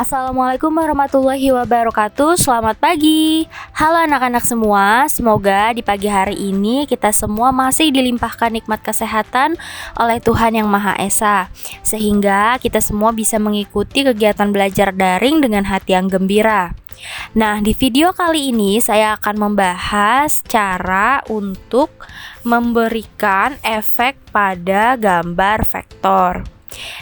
Assalamualaikum warahmatullahi wabarakatuh. Selamat pagi. Halo anak-anak semua. Semoga di pagi hari ini kita semua masih dilimpahkan nikmat kesehatan oleh Tuhan Yang Maha Esa, sehingga kita semua bisa mengikuti kegiatan belajar daring dengan hati yang gembira. Nah, di video kali ini saya akan membahas cara untuk memberikan efek pada gambar vektor.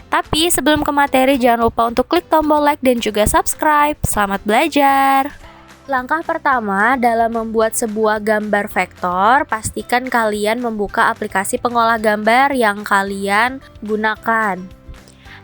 Tapi sebelum ke materi, jangan lupa untuk klik tombol like dan juga subscribe. Selamat belajar. Langkah pertama dalam membuat sebuah gambar vektor, pastikan kalian membuka aplikasi pengolah gambar yang kalian gunakan.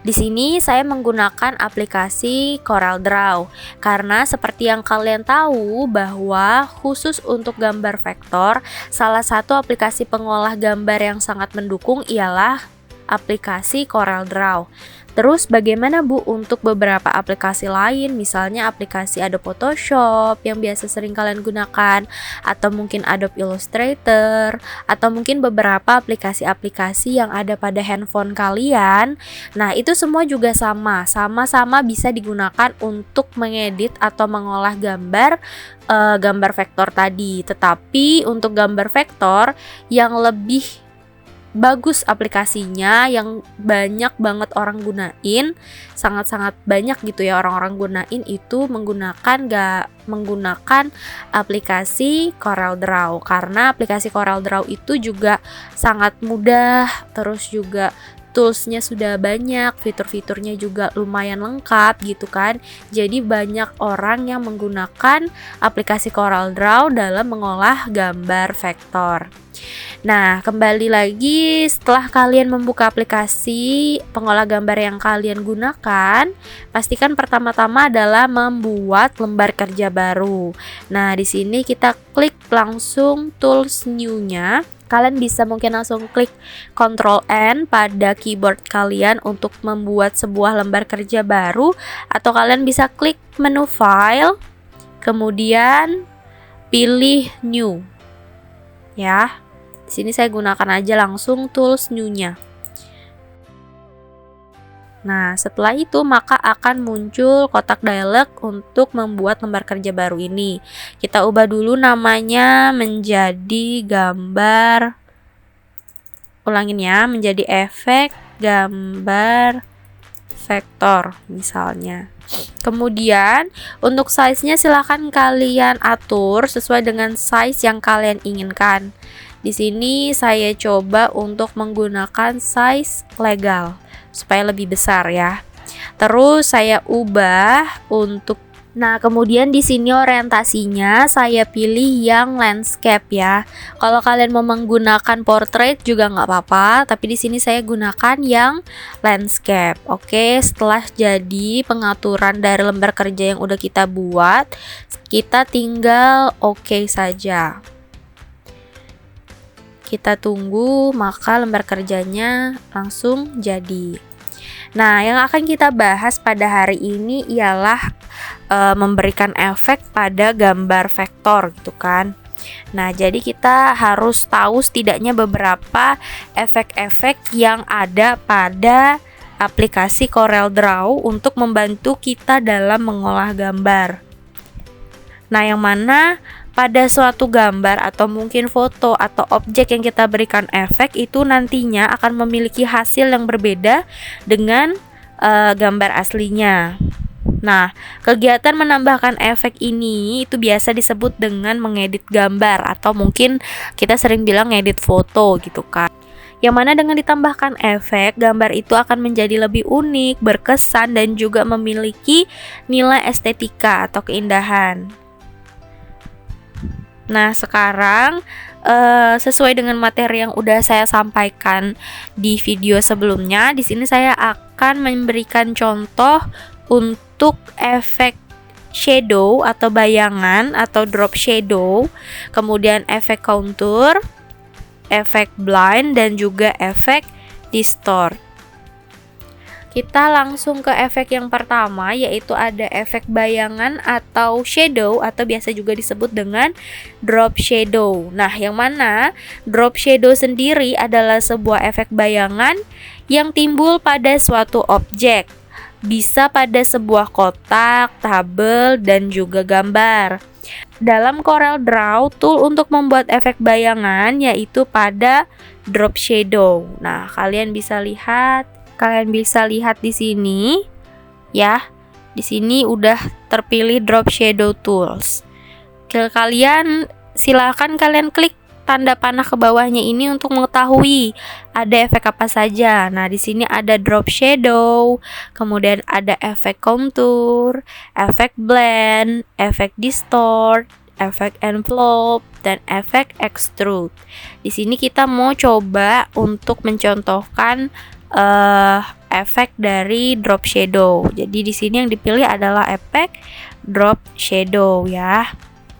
Di sini saya menggunakan aplikasi CorelDRAW karena seperti yang kalian tahu bahwa khusus untuk gambar vektor, salah satu aplikasi pengolah gambar yang sangat mendukung ialah aplikasi CorelDRAW. Terus bagaimana Bu untuk beberapa aplikasi lain, misalnya aplikasi Adobe Photoshop yang biasa sering kalian gunakan, atau mungkin Adobe Illustrator, atau mungkin beberapa aplikasi-aplikasi yang ada pada handphone kalian. Nah, itu semua juga sama-sama bisa digunakan untuk mengedit atau mengolah gambar vektor tadi. Tetapi untuk gambar vektor yang lebih bagus aplikasinya, yang banyak banget orang gunain, sangat-sangat banyak gitu ya orang-orang gunain, itu menggunakan aplikasi CorelDRAW, karena aplikasi CorelDRAW itu juga sangat mudah, terus juga toolsnya sudah banyak, fitur-fiturnya juga lumayan lengkap gitu kan. Jadi banyak orang yang menggunakan aplikasi CorelDRAW dalam mengolah gambar vektor. Nah, kembali lagi, setelah kalian membuka aplikasi pengolah gambar yang kalian gunakan, pastikan pertama-tama adalah membuat lembar kerja baru. Nah, di sini kita klik langsung tools new-nya. Kalian bisa mungkin langsung klik Ctrl N pada keyboard kalian untuk membuat sebuah lembar kerja baru, atau kalian bisa klik menu file, kemudian pilih new. Ya. Di sini saya gunakan aja langsung tools new-nya. Nah, setelah itu maka akan muncul kotak dialog untuk membuat lembar kerja baru ini. Kita ubah dulu namanya menjadi gambar. Ulangin ya, menjadi efek gambar vektor misalnya. Kemudian untuk size-nya silahkan kalian atur sesuai dengan size yang kalian inginkan. Di sini saya coba untuk menggunakan size legal supaya lebih besar ya. Terus saya ubah untuk, nah kemudian di sini orientasinya saya pilih yang landscape ya. Kalau kalian mau menggunakan portrait juga nggak apa-apa, tapi di sini saya gunakan yang landscape. Oke, setelah jadi pengaturan dari lembar kerja yang udah kita buat, kita tinggal oke saja. Kita tunggu, maka lembar kerjanya langsung jadi. Nah, yang akan kita bahas pada hari ini ialah memberikan efek pada gambar vektor gitu kan. Nah, jadi kita harus tahu setidaknya beberapa efek-efek yang ada pada aplikasi CorelDRAW untuk membantu kita dalam mengolah gambar. Nah, yang mana pada suatu gambar atau mungkin foto atau objek yang kita berikan efek itu nantinya akan memiliki hasil yang berbeda dengan gambar aslinya. Nah, kegiatan menambahkan efek ini itu biasa disebut dengan mengedit gambar, atau mungkin kita sering bilang ngedit foto gitu kan. Yang mana dengan ditambahkan efek, gambar itu akan menjadi lebih unik, berkesan, dan juga memiliki nilai estetika atau keindahan. Nah, sekarang sesuai dengan materi yang udah saya sampaikan di video sebelumnya, di sini saya akan memberikan contoh untuk efek shadow atau bayangan atau drop shadow, kemudian efek contour, efek blind, dan juga efek distort. Kita langsung ke efek yang pertama, yaitu ada efek bayangan atau shadow, atau biasa juga disebut dengan drop shadow. Nah, yang mana drop shadow sendiri adalah sebuah efek bayangan yang timbul pada suatu objek. bisa pada sebuah kotak, tabel, dan juga gambar. Dalam Corel Draw, tool untuk membuat efek bayangan yaitu pada drop shadow. Nah, kalian bisa lihat di sini ya. Di sini udah terpilih drop shadow tools. Silakan kalian klik tanda panah ke bawahnya ini untuk mengetahui ada efek apa saja. Nah, di sini ada drop shadow, kemudian ada efek contour, efek blend, efek distort, efek envelope, dan efek extrude. Di sini kita mau coba untuk mencontohkan efek dari drop shadow. Jadi di sini yang dipilih adalah efek drop shadow ya.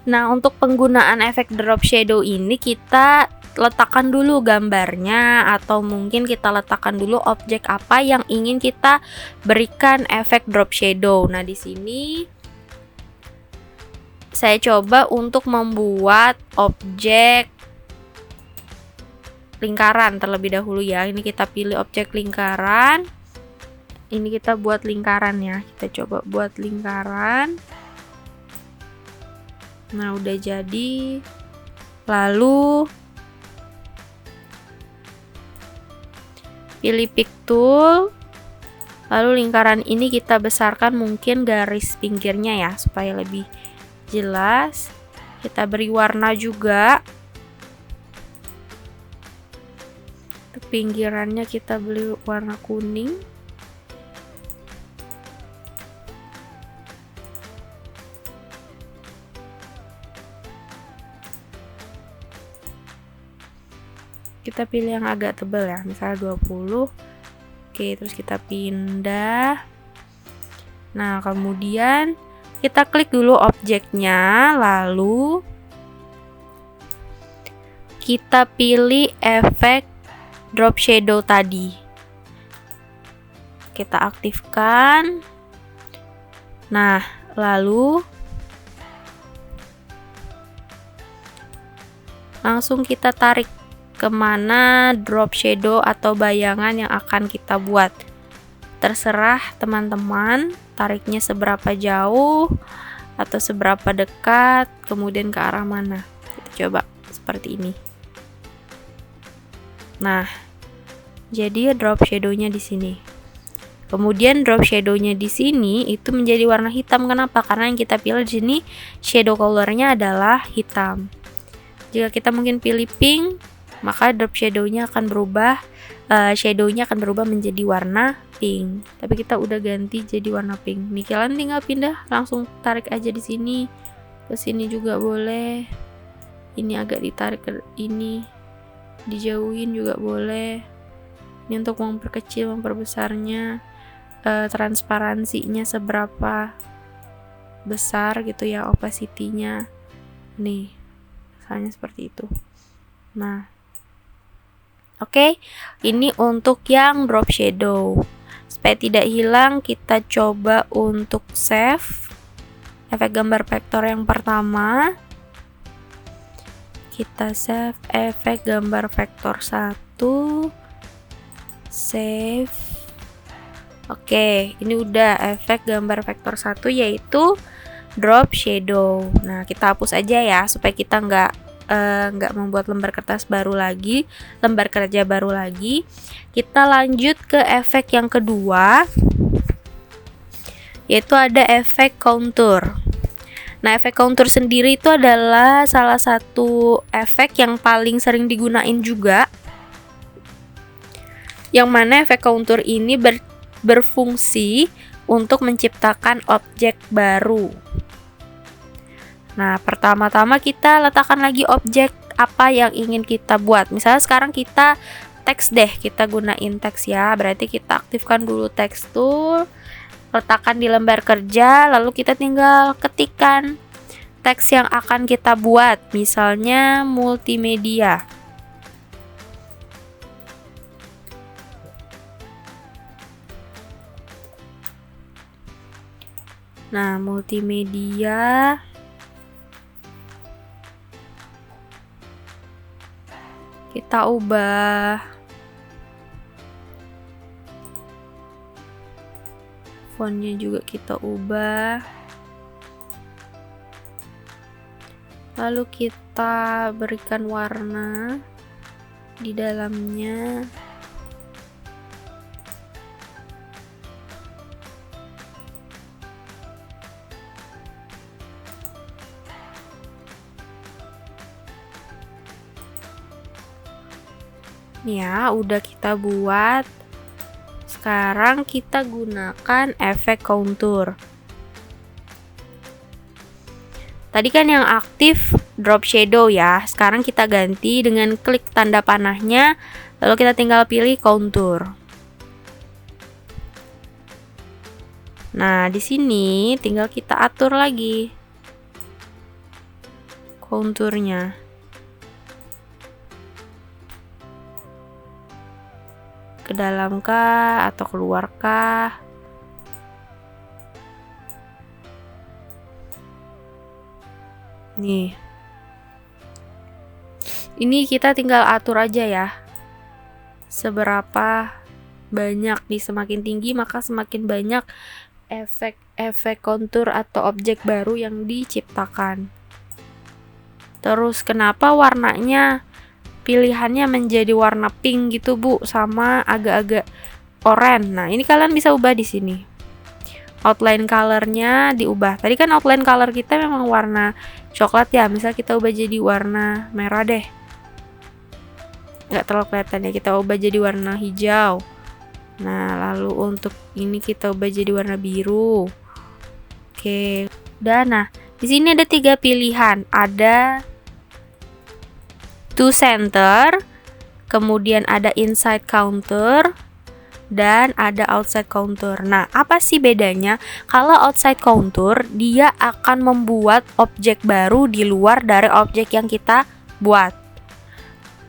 Nah, untuk penggunaan efek drop shadow ini kita letakkan dulu gambarnya, atau mungkin kita letakkan dulu objek apa yang ingin kita berikan efek drop shadow. Nah, di sini saya coba untuk membuat objek lingkaran terlebih dahulu ya. Ini kita pilih objek lingkaran. Ini kita buat lingkaran ya. Kita coba buat lingkaran. Nah, udah jadi. Lalu pilih pick tool. Lalu lingkaran ini kita besarkan mungkin garis pinggirnya ya, supaya lebih jelas. Kita beri warna juga. Untuk pinggirannya kita beri warna kuning. Kita pilih yang agak tebal ya, misalnya 20. Oke, terus kita pindah. Nah, kemudian kita klik dulu objeknya, lalu kita pilih efek drop shadow tadi. Kita aktifkan. Nah, lalu langsung kita tarik kemana drop shadow atau bayangan yang akan kita buat. Terserah teman-teman tariknya seberapa jauh atau seberapa dekat, kemudian ke arah mana. Kita coba seperti ini. Nah, jadi drop shadow-nya di sini. Kemudian drop shadow-nya di sini itu menjadi warna hitam. Kenapa? Karena yang kita pilih di sini shadow color-nya adalah hitam. Jika kita mungkin pilih pink, maka drop shadow-nya akan berubah menjadi warna pink. Tapi kita udah ganti jadi warna pink. Nih, kalian tinggal pindah, langsung tarik aja di sini. Ke sini juga boleh. Ini agak ditarik ke ini. Dijauhin juga boleh. Ini untuk memperkecil, memperbesarnya. Transparansinya seberapa besar gitu ya, opacity-nya. Nih, misalnya seperti itu. Nah, oke, ini untuk yang drop shadow. Supaya tidak hilang, kita coba untuk save efek gambar vektor yang pertama. Kita save efek gambar vektor 1. Save. Oke, ini udah efek gambar vektor 1 yaitu drop shadow. Nah, kita hapus aja ya supaya kita nggak membuat lembar kerja baru lagi. Kita lanjut ke efek yang kedua, yaitu ada efek contour. Nah, efek contour sendiri itu adalah salah satu efek yang paling sering digunain juga, yang mana efek contour ini berfungsi untuk menciptakan objek baru. Nah, pertama-tama kita letakkan lagi objek apa yang ingin kita buat. Misalnya sekarang kita teks deh, kita gunain teks ya. Berarti kita aktifkan dulu teks tool, letakkan di lembar kerja, lalu kita tinggal ketikkan teks yang akan kita buat. Misalnya multimedia. Nah, multimedia. Kita ubah fontnya juga kita ubah. Lalu kita berikan warna di dalamnya. Nih ya, udah kita buat. Sekarang kita gunakan efek contour. Tadi kan yang aktif drop shadow ya. Sekarang kita ganti dengan klik tanda panahnya, lalu kita tinggal pilih contour. Nah, di sini tinggal kita atur lagi konturnya. Ke dalam kah atau keluar kah? Nih. Ini kita tinggal atur aja ya. Seberapa banyak, nih semakin tinggi maka semakin banyak efek kontur atau objek baru yang diciptakan. Terus kenapa warnanya pilihannya menjadi warna pink gitu Bu, sama agak-agak oranye. Nah, ini kalian bisa ubah di sini. Outline colornya diubah. Tadi kan outline color kita memang warna coklat ya. Misal kita ubah jadi warna merah deh. Nggak terlalu kelihatan ya. Kita ubah jadi warna hijau. Nah, lalu untuk ini kita ubah jadi warna biru. Oke. Udah. Nah, di sini ada 3 pilihan. Ada to center, kemudian ada inside counter, dan ada outside counter. Nah, apa sih bedanya? Kalau outside counter, dia akan membuat objek baru di luar dari objek yang kita buat.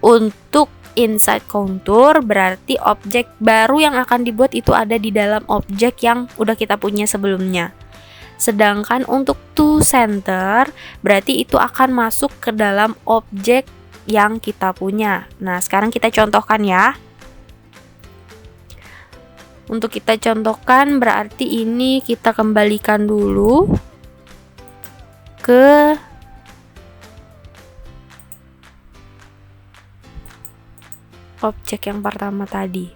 Untuk inside counter, berarti objek baru yang akan dibuat itu ada di dalam objek yang udah kita punya sebelumnya. Sedangkan untuk to center, berarti itu akan masuk ke dalam objek yang kita punya. Nah, sekarang kita contohkan ya. Untuk kita contohkan berarti ini kita kembalikan dulu ke objek yang pertama tadi.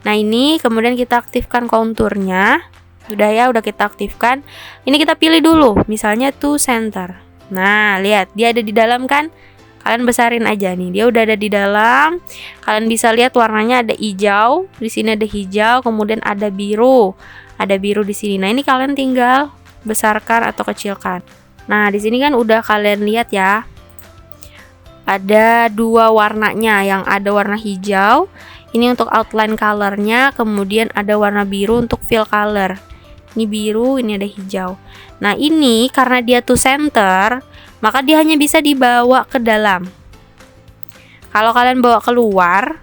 Nah, ini kemudian kita aktifkan konturnya. Udah ya, udah kita aktifkan. Ini kita pilih dulu, misalnya to center. Nah, lihat dia ada di dalam kan? Kalian besarin aja nih, dia udah ada di dalam. Kalian bisa lihat warnanya ada hijau, di sini ada hijau, kemudian ada biru. Ada biru di sini. Nah, ini kalian tinggal besarkan atau kecilkan. Nah, di sini kan udah kalian lihat ya. Ada 2 warnanya, yang ada warna hijau. Ini untuk outline colornya, kemudian ada warna biru untuk fill color. Ini biru, ini ada hijau. Nah, ini karena dia to center, maka dia hanya bisa dibawa ke dalam. Kalau kalian bawa keluar,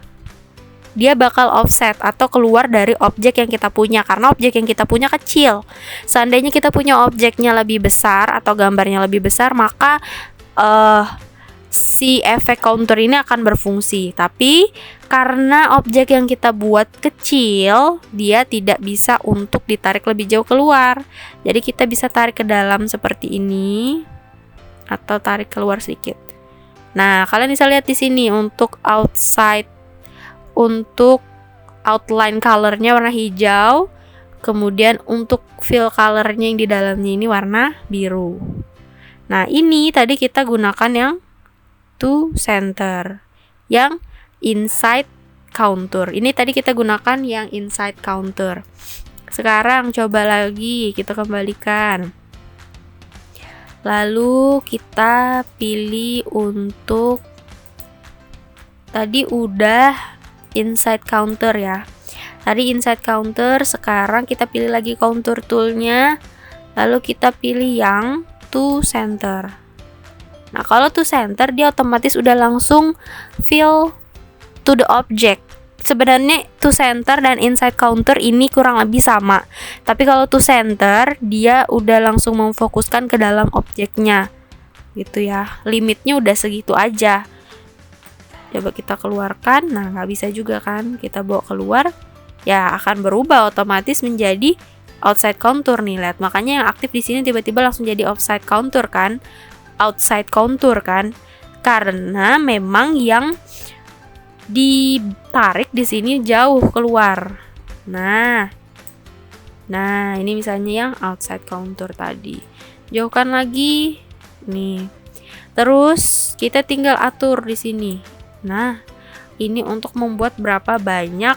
dia bakal offset atau keluar dari objek yang kita punya, karena objek yang kita punya kecil. Seandainya kita punya objeknya lebih besar atau gambarnya lebih besar, maka si efek counter ini akan berfungsi. Tapi karena objek yang kita buat kecil, dia tidak bisa untuk ditarik lebih jauh keluar. Jadi kita bisa tarik ke dalam seperti ini atau tarik keluar sedikit. Nah, kalian bisa lihat di sini untuk outside, untuk outline colornya warna hijau, kemudian untuk fill colornya yang di dalamnya ini warna biru. Nah, ini tadi kita gunakan yang to center, yang inside counter. Ini tadi kita gunakan yang inside counter. Sekarang coba lagi kita kembalikan. Lalu kita pilih untuk tadi udah inside counter ya. Tadi inside counter, sekarang kita pilih lagi contour toolnya. Lalu kita pilih yang to center. Nah, kalau to center dia otomatis udah langsung fill to the object. Sebenarnya to center dan inside counter ini kurang lebih sama. Tapi kalau to center dia udah langsung memfokuskan ke dalam objeknya. Gitu ya. Limitnya udah segitu aja. Coba kita keluarkan. Nah, nggak bisa juga kan. Kita bawa keluar, ya akan berubah otomatis menjadi outside contour nih, lihat. Makanya yang aktif di sini tiba-tiba langsung jadi outside contour kan? Outside contour kan? Karena memang yang ditarik di sini jauh keluar. Nah, ini misalnya yang outside contour tadi. Jauhkan lagi. Nih. Terus kita tinggal atur di sini. Nah, ini untuk membuat berapa banyak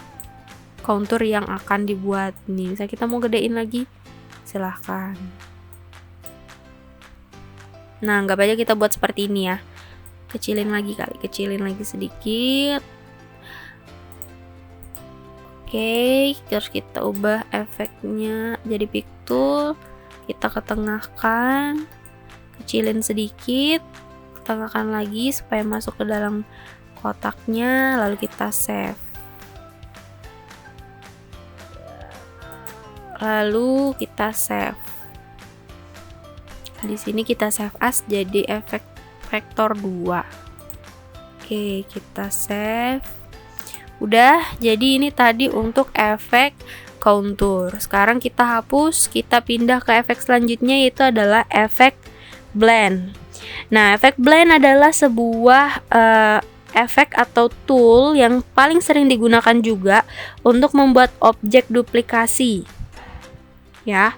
kontur yang akan dibuat. Nih, misalnya kita mau gedein lagi, silahkan. Nah, anggap aja kita buat seperti ini ya. Kecilin lagi kali, kecilin lagi sedikit. Oke, terus kita ubah efeknya jadi pick tool. Kita ketengahkan, kecilin sedikit, ketengahkan lagi supaya masuk ke dalam kotaknya, lalu kita save. Lalu kita save. Di sini kita save as jadi efek vektor 2. Oke, kita save. Udah, jadi ini tadi untuk efek contour. Sekarang kita hapus, kita pindah ke efek selanjutnya, yaitu adalah efek blend. Nah, efek blend adalah sebuah efek atau tool yang paling sering digunakan juga untuk membuat objek duplikasi. Ya.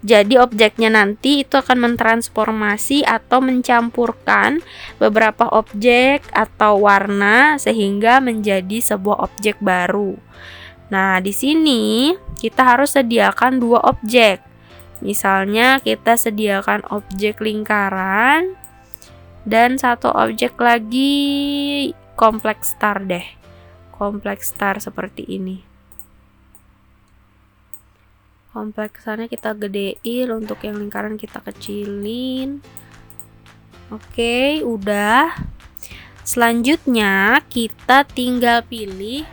Jadi objeknya nanti itu akan mentransformasi atau mencampurkan beberapa objek atau warna sehingga menjadi sebuah objek baru. Nah, di sini kita harus sediakan 2 objek. Misalnya kita sediakan objek lingkaran dan 1 objek lagi kompleks star deh. Kompleks star seperti ini. Kompleksannya kita gedein, untuk yang lingkaran kita kecilin. Oke, udah. Selanjutnya kita tinggal pilih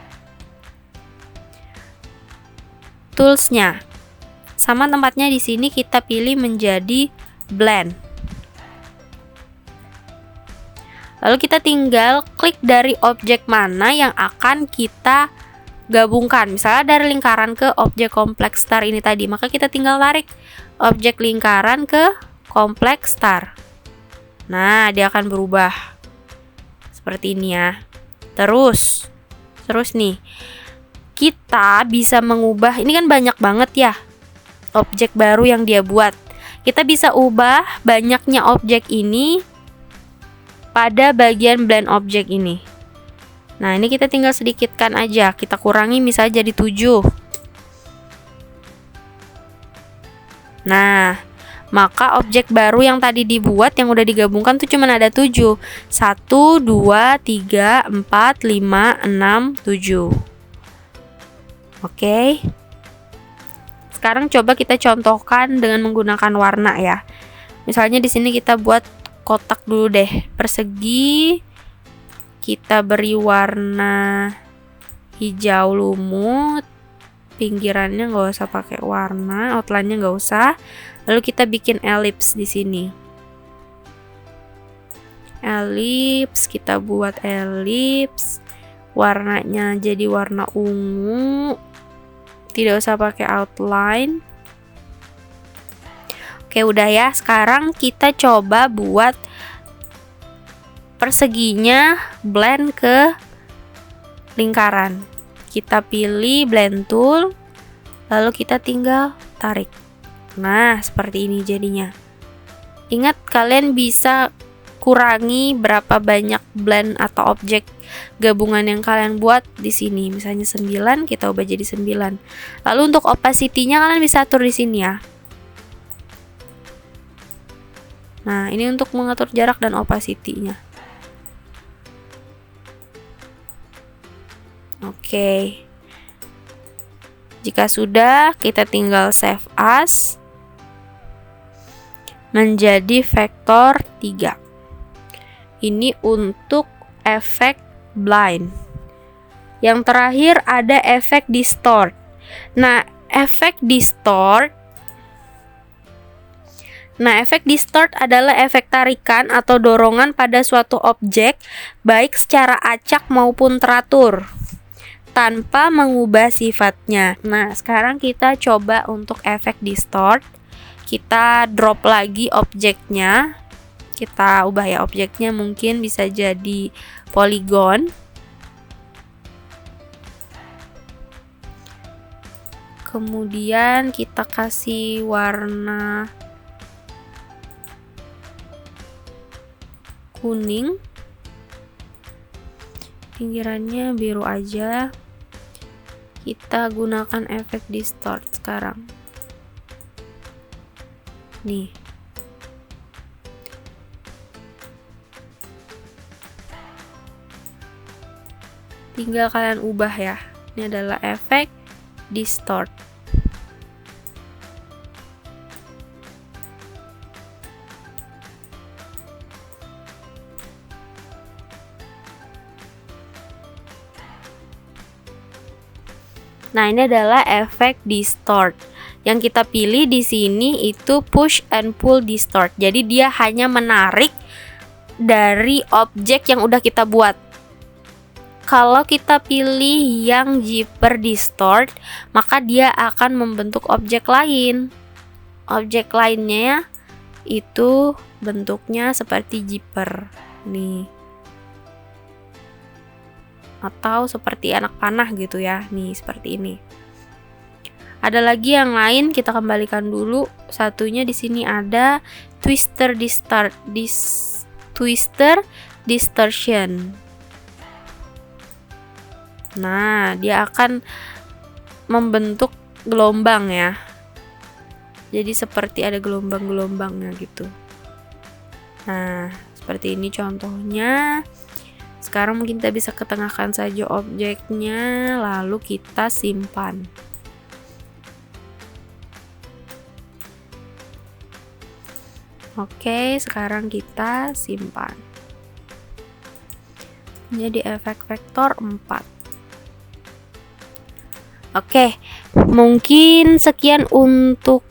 toolsnya. Sama tempatnya di sini kita pilih menjadi blend. Lalu kita tinggal klik dari objek mana yang akan kita gabungkan. Misalnya dari lingkaran ke objek kompleks star ini tadi, maka kita tinggal tarik objek lingkaran ke kompleks star. Nah, dia akan berubah seperti ini ya. Terus nih, kita bisa mengubah, ini kan banyak banget ya objek baru yang dia buat. Kita bisa ubah banyaknya objek ini pada bagian blend objek ini. Nah, ini kita tinggal sedikitkan aja. Kita kurangi misalnya jadi 7. Nah, maka objek baru yang tadi dibuat, yang udah digabungkan tuh cuma ada 7. 1, 2, 3, 4, 5, 6, 7. Oke. Sekarang coba kita contohkan dengan menggunakan warna ya. Misalnya di sini kita buat kotak dulu deh, persegi. Kita beri warna hijau lumut, pinggirannya nggak usah pakai warna, outline-nya nggak usah. Lalu kita bikin elips di sini. Elips, kita buat elips, warnanya jadi warna ungu, tidak usah pakai outline. Oke, udah ya. Sekarang kita coba buat perseginya blend ke lingkaran. Kita pilih blend tool, lalu kita tinggal tarik. Nah, seperti ini jadinya. Ingat, kalian bisa kurangi berapa banyak blend atau objek gabungan yang kalian buat di sini. Misalnya 9, kita ubah jadi 9. Lalu untuk opacity-nya kalian bisa atur di sini ya. Nah, ini untuk mengatur jarak dan opacity-nya. Oke. Jika sudah, kita tinggal save as menjadi vektor 3. Ini untuk efek blind. Yang terakhir ada efek distort. Nah, efek distort adalah efek tarikan atau dorongan pada suatu objek, baik secara acak maupun teratur. tanpa mengubah sifatnya. Nah, sekarang kita coba untuk efek distort. Kita drop lagi objeknya. Kita ubah ya objeknya, mungkin bisa jadi polygon. Kemudian kita kasih warna kuning. Pinggirannya biru aja. Kita gunakan efek distort sekarang. Nih. Tinggal kalian ubah ya. Ini adalah efek distort. Nah, ini adalah efek distort. Yang kita pilih di sini itu push and pull distort. Jadi dia hanya menarik dari objek yang udah kita buat. Kalau kita pilih yang zipper distort, maka dia akan membentuk objek lain. Objek lainnya itu bentuknya seperti zipper. Nih. Atau seperti anak panah gitu ya. Nih, seperti ini. Ada lagi yang lain, kita kembalikan dulu. Satunya di sini ada twister distortion. Nah, dia akan membentuk gelombang ya. Jadi seperti ada gelombang-gelombangnya gitu. Nah, seperti ini contohnya. Sekarang mungkin kita bisa ketengahkan saja objeknya, lalu kita simpan. Oke, sekarang kita simpan. Jadi efek vektor 4. Oke, mungkin sekian untuk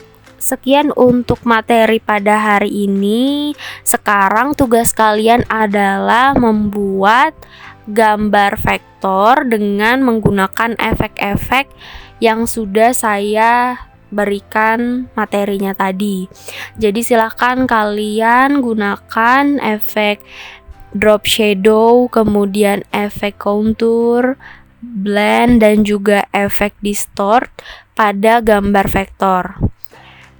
materi pada hari ini. Sekarang tugas kalian adalah membuat gambar vektor dengan menggunakan efek-efek yang sudah saya berikan materinya tadi. Jadi silahkan kalian gunakan efek drop shadow, kemudian efek contour, blend, dan juga efek distort pada gambar vektor.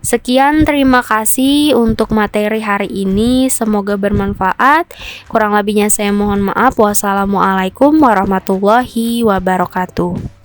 Sekian, terima kasih untuk materi hari ini. Semoga bermanfaat. Kurang lebihnya saya mohon maaf. Wassalamualaikum warahmatullahi wabarakatuh.